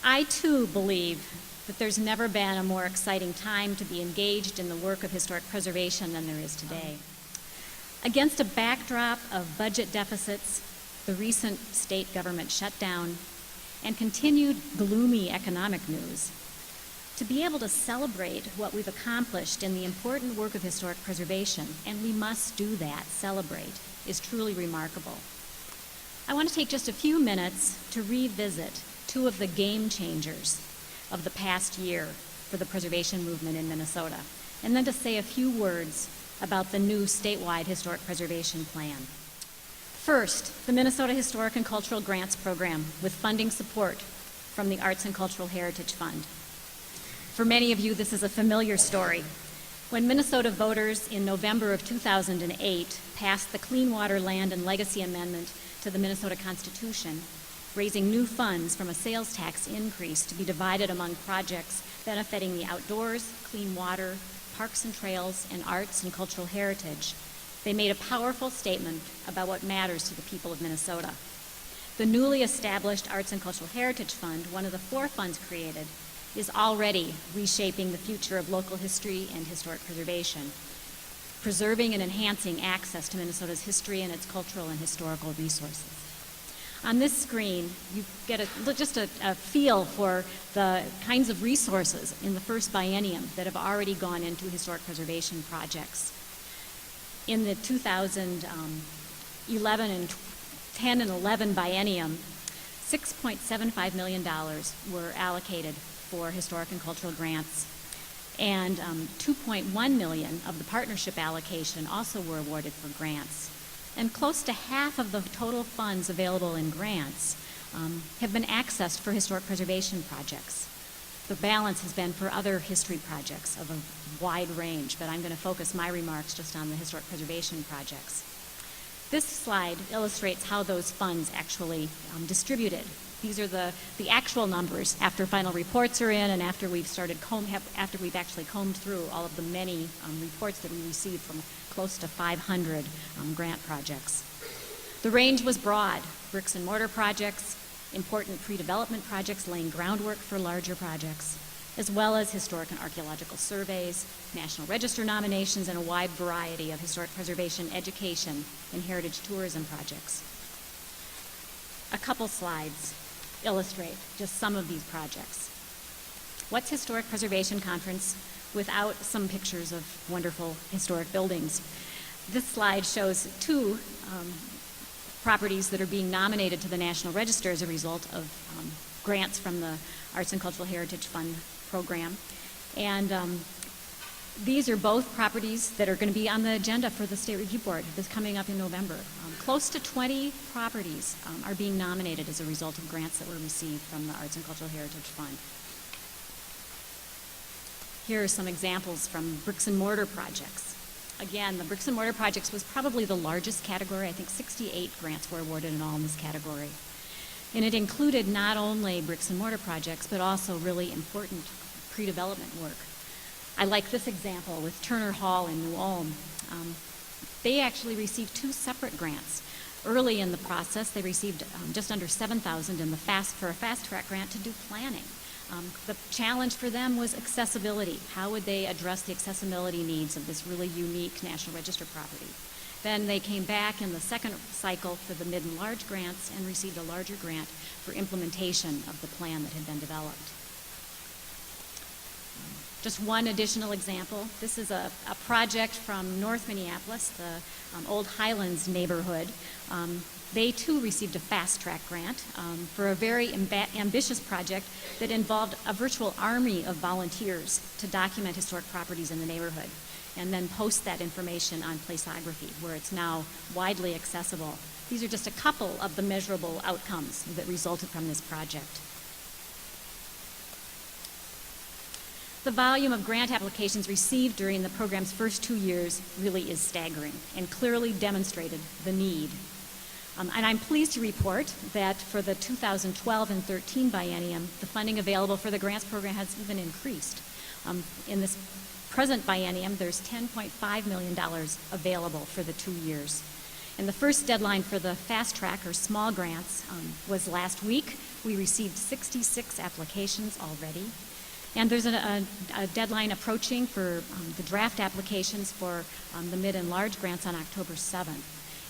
I too believe that there's never been a more exciting time to be engaged in the work of historic preservation than there is today. Against a backdrop of budget deficits, the recent state government shutdown, and continued gloomy economic news, to be able to celebrate what we've accomplished in the important work of historic preservation, and we must do that, celebrate, is truly remarkable. I want to take just a few minutes to revisit two of the game changers of the past year for the preservation movement in Minnesota, and then to say a few words about the new statewide historic preservation plan. First, the Minnesota Historic and Cultural Grants Program with funding support from the Arts and Cultural Heritage Fund. For many of you, this is a familiar story. When Minnesota voters in November of 2008 passed the Clean Water, Land, and Legacy Amendment to the Minnesota Constitution, raising new funds from a sales tax increase to be divided among projects benefiting the outdoors, clean water, parks and trails, and arts and cultural heritage, they made a powerful statement about what matters to the people of Minnesota. The newly established Arts and Cultural Heritage Fund, one of the 4 funds created, is already reshaping the future of local history and historic preservation, preserving and enhancing access to Minnesota's history and its cultural and historical resources. On this screen, you get just a feel for the kinds of resources in the first biennium that have already gone into historic preservation projects. In the 2011 and 10 and 11 biennium, $6.75 million were allocated for historic and cultural grants, and $2.1 million of the partnership allocation also were awarded for grants. And close to half of the total funds available in grants have been accessed for historic preservation projects. The balance has been for other history projects of a wide range, but I'm going to focus my remarks just on the historic preservation projects. This slide illustrates how those funds actually distributed. These are the actual numbers after final reports are in and after we've actually combed through all of the many reports that we received from close to 500 grant projects. The range was broad: bricks and mortar projects, important pre-development projects laying groundwork for larger projects, as well as historic and archaeological surveys, National Register nominations, and a wide variety of historic preservation, education, and heritage tourism projects. A couple slides illustrate just some of these projects. What's Historic Preservation Conference without some pictures of wonderful historic buildings? This slide shows 2 properties that are being nominated to the National Register as a result of grants from the Arts and Cultural Heritage Fund program. And these are both properties that are going to be on the agenda for the State Review Board that's coming up in November. Close to 20 properties are being nominated as a result of grants that were received from the Arts and Cultural Heritage Fund. Here are some examples from bricks and mortar projects. Again, the bricks and mortar projects was probably the largest category. I think 68 grants were awarded in all in this category. And it included not only bricks and mortar projects, but also really important pre-development work. I like this example with Turner Hall in New Ulm. They actually received 2 separate grants. Early in the process, they received just under $7,000 for a fast-track grant to do planning. The challenge for them was accessibility. How would they address the accessibility needs of this really unique National Register property? Then they came back in the second cycle for the mid and large grants and received a larger grant for implementation of the plan that had been developed. Just one additional example. This is a project from North Minneapolis, the Old Highlands neighborhood. They too received a fast-track grant for a very ambitious project that involved a virtual army of volunteers to document historic properties in the neighborhood and then post that information on Placeography, where it's now widely accessible. These are just a couple of the measurable outcomes that resulted from this project. The volume of grant applications received during the program's first 2 years really is staggering and clearly demonstrated the need. And I'm pleased to report that for the 2012 and 13 biennium, the funding available for the grants program has even increased. In this present biennium, there's $10.5 million available for the 2 years. And the first deadline for the fast track or small grants was last week. We received 66 applications already. And there's a deadline approaching for the draft applications for the mid and large grants on October 7th.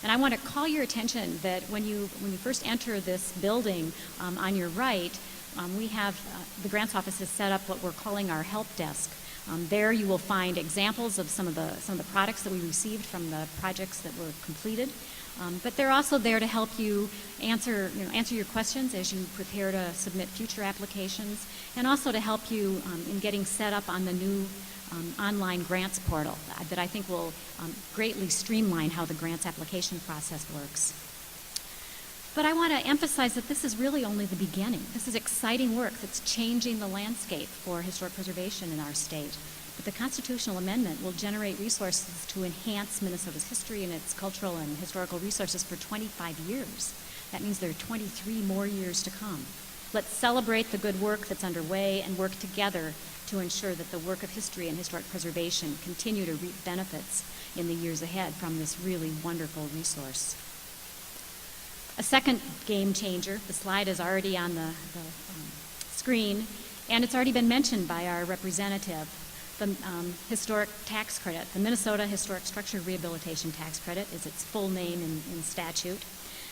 And I want to call your attention that when you first enter this building on your right, we have the grants office has set up what we're calling our help desk. There you will find examples of some of the products that we received from the projects that were completed. But they're also there to help you answer your questions as you prepare to submit future applications, and also to help you in getting set up on the new online grants portal that I think will greatly streamline how the grants application process works. But I want to emphasize that this is really only the beginning. This is exciting work that's changing the landscape for historic preservation in our state. But the constitutional amendment will generate resources to enhance Minnesota's history and its cultural and historical resources for 25 years. That means there are 23 more years to come. Let's celebrate the good work that's underway and work together to ensure that the work of history and historic preservation continue to reap benefits in the years ahead from this really wonderful resource. A second game changer, the slide is already on the screen, and it's already been mentioned by our representative, the historic tax credit. The Minnesota Historic Structure Rehabilitation Tax Credit is its full name in statute.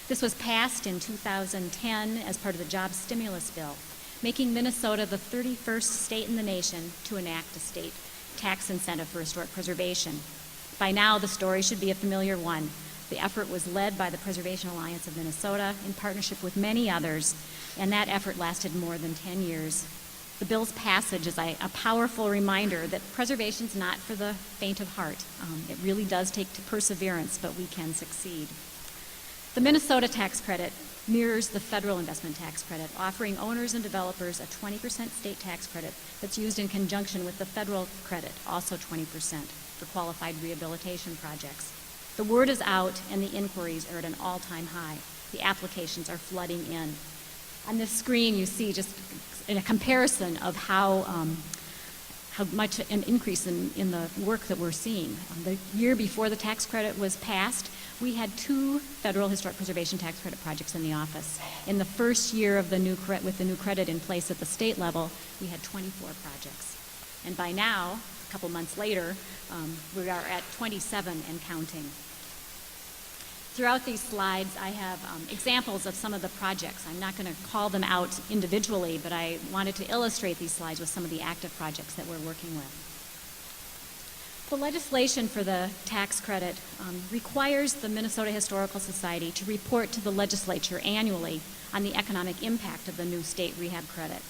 This was passed in 2010 as part of the Jobs Stimulus Bill, making Minnesota the 31st state in the nation to enact a state tax incentive for historic preservation. By now, the story should be a familiar one. The effort was led by the Preservation Alliance of Minnesota in partnership with many others, and that effort lasted more than 10 years. The bill's passage is a powerful reminder that preservation's not for the faint of heart. It really does take perseverance, but we can succeed. The Minnesota tax credit mirrors the federal investment tax credit, offering owners and developers a 20% state tax credit that's used in conjunction with the federal credit, also 20%, for qualified rehabilitation projects. The word is out, and the inquiries are at an all-time high. The applications are flooding in. On this screen, you see just in a comparison of how much an increase in the work that we're seeing. The year before the tax credit was passed, we had 2 federal historic preservation tax credit projects in the office. In the first year of with the new credit in place at the state level, we had 24 projects. And by now, a couple months later, we are at 27 and counting. Throughout these slides, I have examples of some of the projects. I'm not going to call them out individually, but I wanted to illustrate these slides with some of the active projects that we're working with. The legislation for the tax credit requires the Minnesota Historical Society to report to the legislature annually on the economic impact of the new state rehab credit.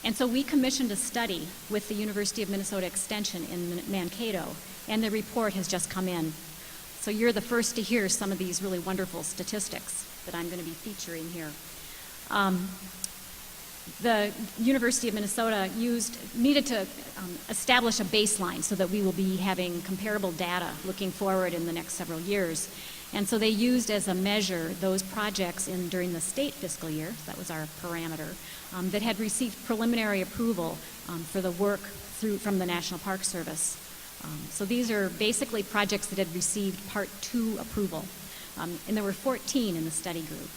And so we commissioned a study with the University of Minnesota Extension in Mankato, and the report has just come in. So you're the first to hear some of these really wonderful statistics that I'm going to be featuring here. The University of Minnesota needed to establish a baseline so that we will be having comparable data looking forward in the next several years. And so they used as a measure those projects during the state fiscal year, that was our parameter, that had received preliminary approval for the work from the National Park Service. So these are basically projects that had received Part 2 approval, and there were 14 in the study group.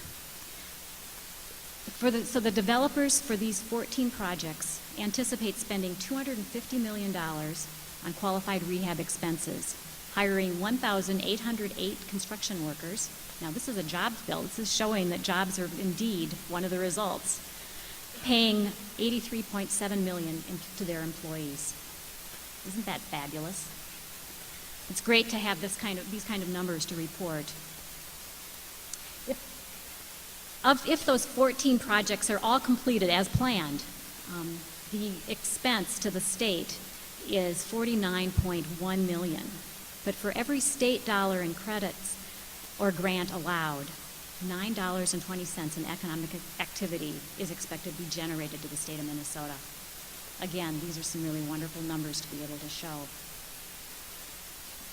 So the developers for these 14 projects anticipate spending $250 million on qualified rehab expenses, hiring 1,808 construction workers. Now this is a jobs bill. This is showing that jobs are indeed one of the results, paying $83.7 million to their employees. Isn't that fabulous? It's great to have these kind of numbers to report. If those 14 projects are all completed as planned, the expense to the state is $49.1 million. But for every state dollar in credits or grant allowed, $9.20 in economic activity is expected to be generated to the state of Minnesota. Again, these are some really wonderful numbers to be able to show.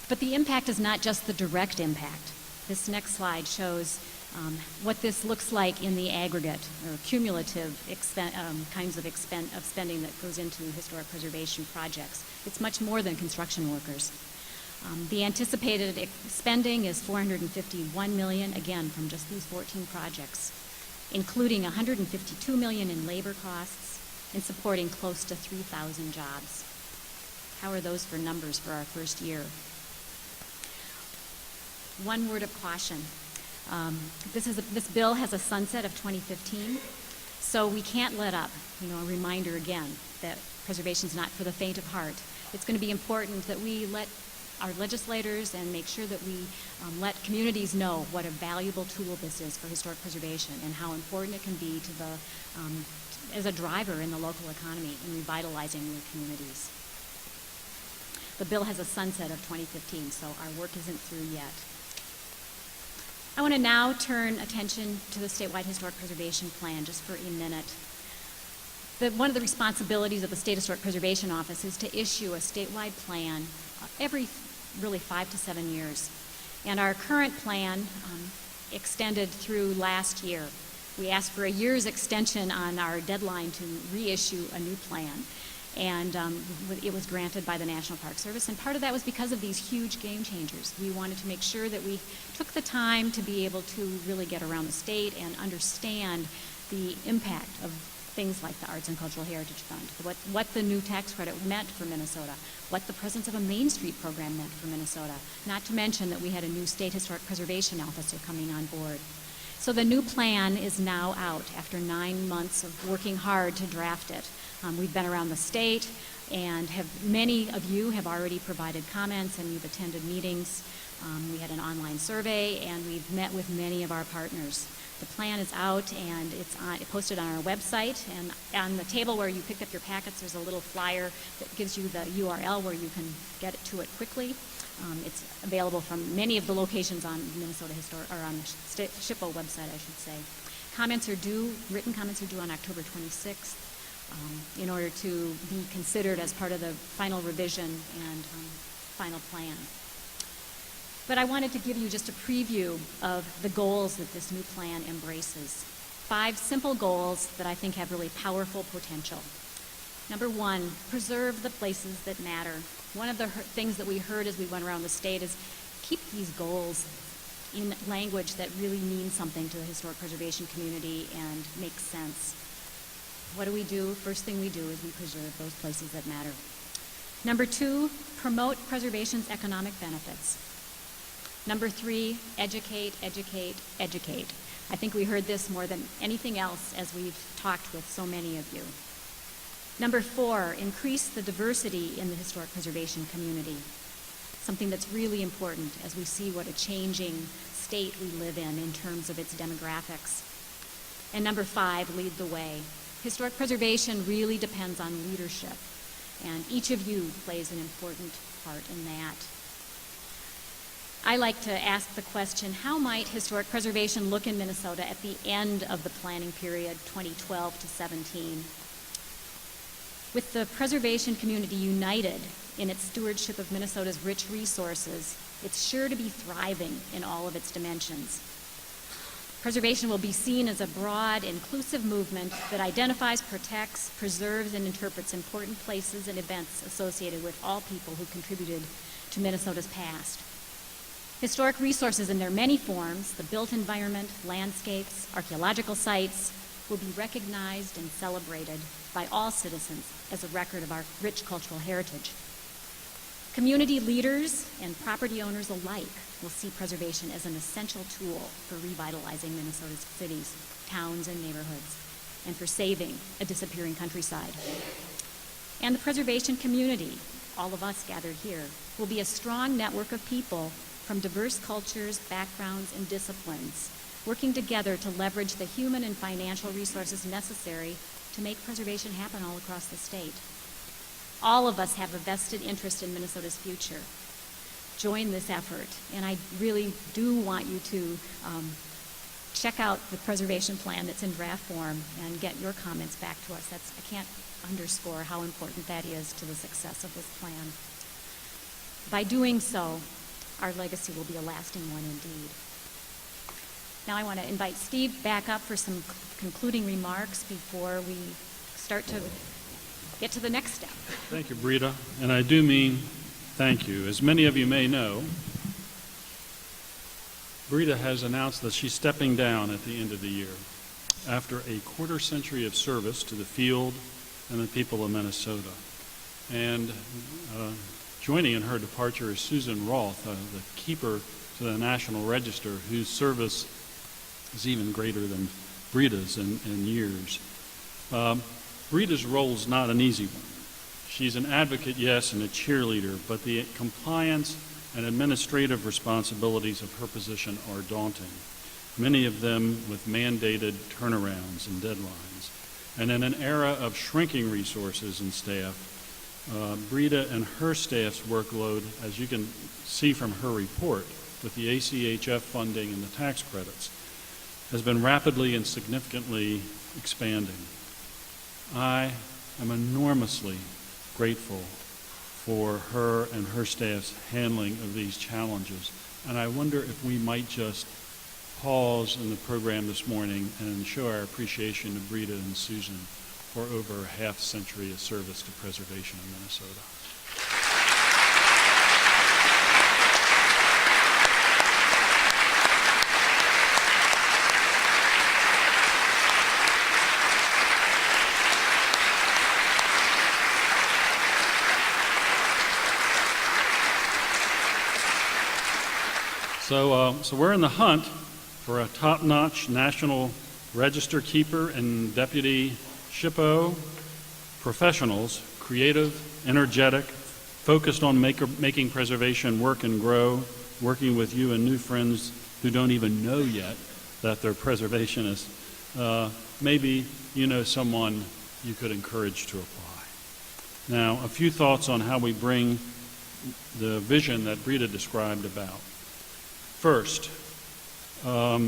But the impact is not just the direct impact. This next slide shows what this looks like in the aggregate or cumulative kinds of spending that goes into historic preservation projects. It's much more than construction workers. The anticipated spending is $451 million, again, from just these 14 projects, including $152 million in labor costs and supporting close to 3,000 jobs. How are those for numbers for our first year? One word of caution. This bill has a sunset of 2015, so we can't let up. A reminder again that preservation is not for the faint of heart. It's going to be important that we let our legislators and make sure that we let communities know what a valuable tool this is for historic preservation and how important it can be to the as a driver in the local economy in revitalizing the communities. The bill has a sunset of 2015, so our work isn't through yet. I want to now turn attention to the statewide historic preservation plan just for a minute. One of the responsibilities of the State Historic Preservation Office is to issue a statewide plan every really 5 to 7 years. And our current plan extended through last year. We asked for a year's extension on our deadline to reissue a new plan. And it was granted by the National Park Service. And part of that was because of these huge game changers. We wanted to make sure that we took the time to be able to really get around the state and understand the impact of things like the Arts and Cultural Heritage Fund, what the new tax credit meant for Minnesota, what the presence of a Main Street program meant for Minnesota, not to mention that we had a new state historic preservation officer coming on board. So the new plan is now out after 9 months of working hard to draft it. We've been around the state, and many of you have already provided comments, and you've attended meetings. We had an online survey, and we've met with many of our partners. The plan is out, and it's posted on our website. And on the table where you picked up your packets, there's a little flyer that gives you the URL where you can get to it quickly. It's available from many of the locations on Minnesota Historic, or on the SHPO website, I should say. Written comments are due on October 26th in order to be considered as part of the final revision and final plan. But I wanted to give you just a preview of the goals that this new plan embraces. 5 simple goals that I think have really powerful potential. Number 1, preserve the places that matter. One of the things that we heard as we went around the state is keep these goals in language that really means something to the historic preservation community and makes sense. What do? First thing we do is we preserve those places that matter. Number 2, promote preservation's economic benefits. Number 3, educate, educate, educate. I think we heard this more than anything else as we've talked with so many of you. Number 4, increase the diversity in the historic preservation community, something that's really important as we see what a changing state we live in terms of its demographics. And number 5, lead the way. Historic preservation really depends on leadership, and each of you plays an important part in that. I like to ask the question, how might historic preservation look in Minnesota at the end of the planning period, 2012 to 17? With the preservation community united in its stewardship of Minnesota's rich resources, it's sure to be thriving in all of its dimensions. Preservation will be seen as a broad, inclusive movement that identifies, protects, preserves, and interprets important places and events associated with all people who contributed to Minnesota's past. Historic resources in their many forms, the built environment, landscapes, archaeological sites, will be recognized and celebrated by all citizens as a record of our rich cultural heritage. Community leaders and property owners alike will see preservation as an essential tool for revitalizing Minnesota's cities, towns, and neighborhoods, and for saving a disappearing countryside. And the preservation community, all of us gathered here, will be a strong network of people from diverse cultures, backgrounds, and disciplines, working together to leverage the human and financial resources necessary to make preservation happen all across the state. All of us have a vested interest in Minnesota's future. Join this effort, and I really do want you to check out the preservation plan that's in draft form and get your comments back to us. I can't underscore how important that is to the success of this plan. By doing so, our legacy will be a lasting one indeed. Now I want to invite Steve back up for some concluding remarks before we start to get to the next step. Thank you, Britta. And I do mean Thank you. As many of you may know, Britta has announced that she's stepping down at the end of the year after a quarter century of service to the field and the people of Minnesota. And joining in her departure is Susan Roth, the keeper to the National Register, whose service is even greater than Britta's in years. Britta's role is not an easy one. She's an advocate, yes, and a cheerleader, but the compliance and administrative responsibilities of her position are daunting, many of them with mandated turnarounds and deadlines. And in an era of shrinking resources and staff, Britta and her staff's workload, as you can see from her report, with the ACHF funding and the tax credits, has been rapidly and significantly expanding. I am enormously grateful for her and her staff's handling of these challenges. And I wonder if we might just pause in the program this morning and show our appreciation to Britta and Susan for over a half century of service to preservation in Minnesota. So we're in the hunt for a top-notch National Register keeper and deputy SHPO professionals, creative, energetic, focused on making preservation work and grow, working with you and new friends who don't even know yet that they're preservationists. Maybe you know someone you could encourage to apply. Now, a few thoughts on how we bring the vision that Britta described about. First, I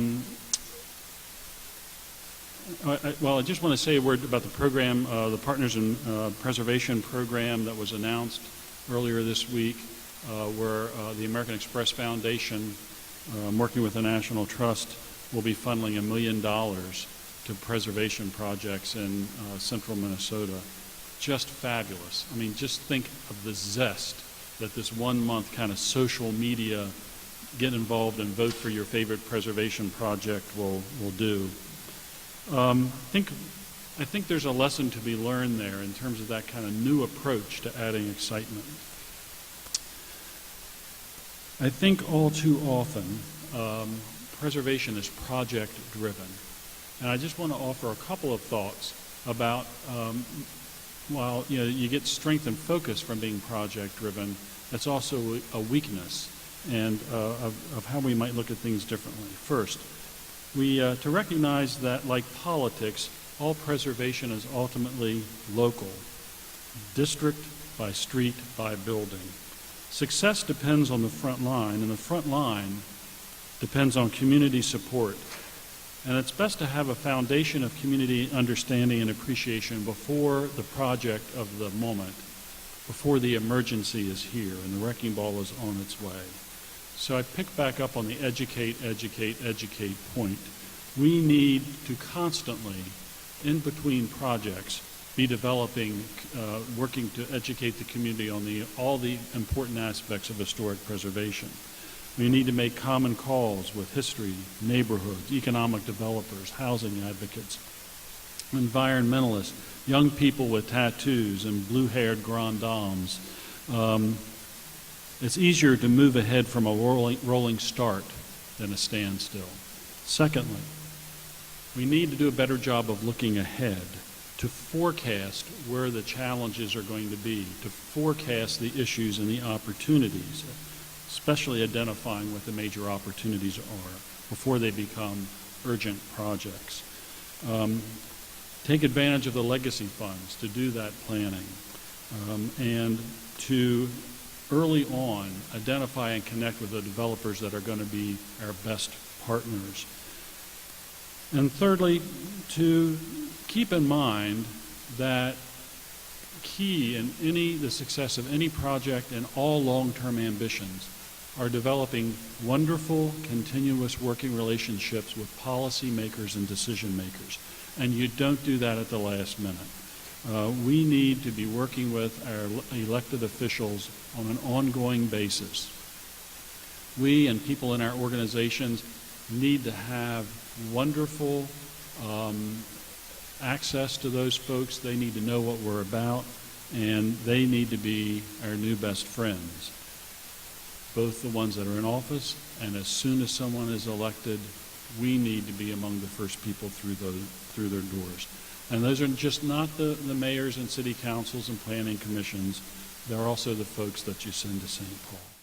just want to say a word about the program, the Partners in Preservation program that was announced earlier this week, where the American Express Foundation, working with the National Trust, will be funneling $1 million to preservation projects in central Minnesota. Just fabulous. I mean, just think of the zest that this 1 month kind of social media get involved and vote for your favorite preservation project will do. I think there's a lesson to be learned there in terms of that kind of new approach to adding excitement. I think all too often preservation is project driven. And I just want to offer a couple of thoughts about while you get strength and focus from being project driven, that's also a weakness and of how we might look at things differently. First, to recognize that, like politics, all preservation is ultimately local, district by street by building. Success depends on the front line, and the front line depends on community support. And it's best to have a foundation of community understanding and appreciation before the project of the moment, before the emergency is here and the wrecking ball is on its way. So I pick back up on the educate, educate, educate point. We need to constantly, in between projects, be developing, working to educate the community on all the important aspects of historic preservation. We need to make common calls with history, neighborhoods, economic developers, housing advocates, environmentalists, young people with tattoos and blue-haired grand dames. It's easier to move ahead from a rolling start than a standstill. Secondly, we need to do a better job of looking ahead, to forecast where the challenges are going to be, to forecast the issues and the opportunities, especially identifying what the major opportunities are before they become urgent projects. Take advantage of the legacy funds to do that planning and to early on identify and connect with the developers that are going to be our best partners. And thirdly, to keep in mind that key in the success of any project and all long-term ambitions are developing wonderful, continuous working relationships with policymakers and decision makers. And you don't do that at the last minute. We need to be working with our elected officials on an ongoing basis. We and people in our organizations need to have wonderful access to those folks. They need to know what we're about, and they need to be our new best friends, both the ones that are in office, and as soon as someone is elected, we need to be among the first people through their doors. And those are just not the mayors and city councils and planning commissions. They're also the folks that you send to St. Paul.